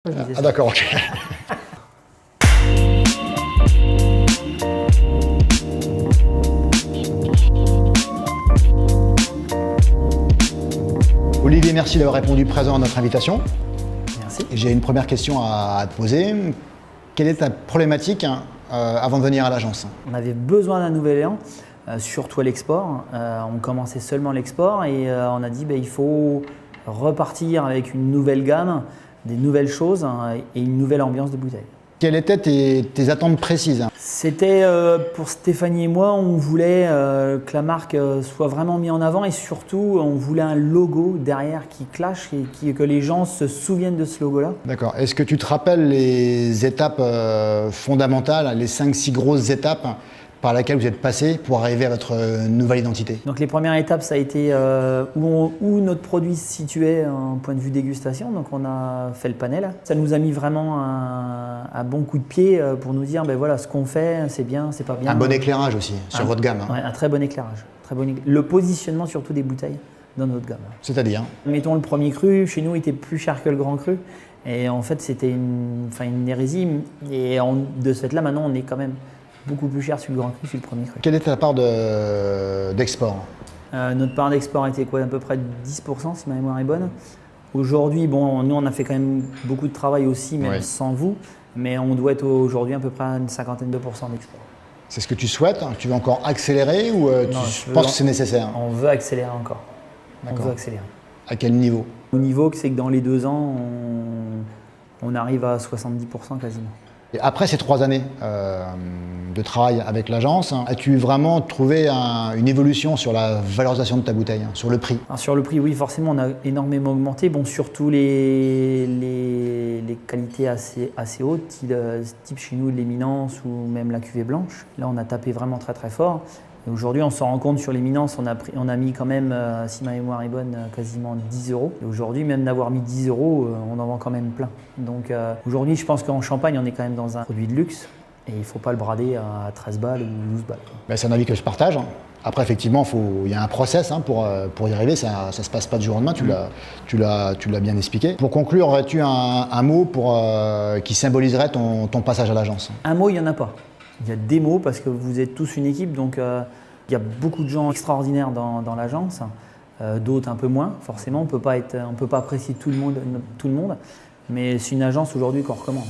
Ah d'accord, ok. Olivier, merci d'avoir répondu présent à notre invitation. Merci. J'ai une première question à te poser. Quelle est ta problématique avant de venir à l'agence? On avait besoin d'un nouvel élan, surtout à l'export. On commençait seulement l'export et on a dit il faut repartir avec une nouvelle gamme, des nouvelles choses et une nouvelle ambiance de bouteille. Quelles étaient tes attentes précises? C'était pour Stéphanie et moi, on voulait que la marque soit vraiment mise en avant et surtout on voulait un logo derrière qui clash et que les gens se souviennent de ce logo-là. D'accord. Est-ce que tu te rappelles les étapes fondamentales, les 5-6 grosses étapes par lesquelles vous êtes passé pour arriver à votre nouvelle identité? Donc les premières étapes, ça a été où notre produit se situait en point de vue dégustation. Donc on a fait le panel. Ça nous a mis vraiment un bon coup de pied pour nous dire voilà, ce qu'on fait, c'est bien, c'est pas bien. Un bon éclairage aussi sur votre gamme. Ouais, un très bon éclairage. Le positionnement surtout des bouteilles dans notre gamme. C'est-à-dire? Mettons le premier cru, chez nous, il était plus cher que le grand cru. Et en fait, c'était une hérésie. Et de ce fait-là, maintenant, on est quand même beaucoup plus cher sur le grand cru que sur le premier cru. Quelle est ta part d'export? Notre part d'export était à peu près 10% si ma mémoire est bonne. Aujourd'hui, nous on a fait quand même beaucoup de travail aussi, même sans vous, mais on doit être aujourd'hui à peu près à une 52% d'export. C'est ce que tu souhaites? Tu veux encore accélérer ou tu penses que c'est nécessaire? On veut accélérer encore. On veut accélérer. À quel niveau? Au niveau, c'est que dans les 2 ans, on arrive à 70% quasiment. Et après ces 3 années de travail avec l'agence, as-tu vraiment trouvé une évolution sur la valorisation de ta bouteille, sur le prix? Alors sur le prix, oui, forcément, on a énormément augmenté. Surtout les qualités assez hautes, type chez nous l'éminence ou même la cuvée blanche. Là, on a tapé vraiment très très fort. Et aujourd'hui, on s'en rend compte sur l'éminence, on a mis quand même, si ma mémoire est bonne, quasiment 10 €. Et aujourd'hui, même d'avoir mis 10 €, on en vend quand même plein. Donc aujourd'hui, je pense qu'en Champagne, on est quand même dans un produit de luxe et il ne faut pas le brader à 13 balles ou 12 balles. Ben, c'est un avis que je partage. Après, effectivement, il y a un process pour y arriver. Ça ne se passe pas du jour au lendemain, tu l'as bien expliqué. Pour conclure, aurais-tu un mot qui symboliserait ton passage à l'agence? Un mot, il n'y en a pas. Il y a des mots parce que vous êtes tous une équipe, donc il y a beaucoup de gens extraordinaires dans l'agence, d'autres un peu moins. Forcément, on peut pas apprécier tout le monde, mais c'est une agence aujourd'hui qu'on recommande.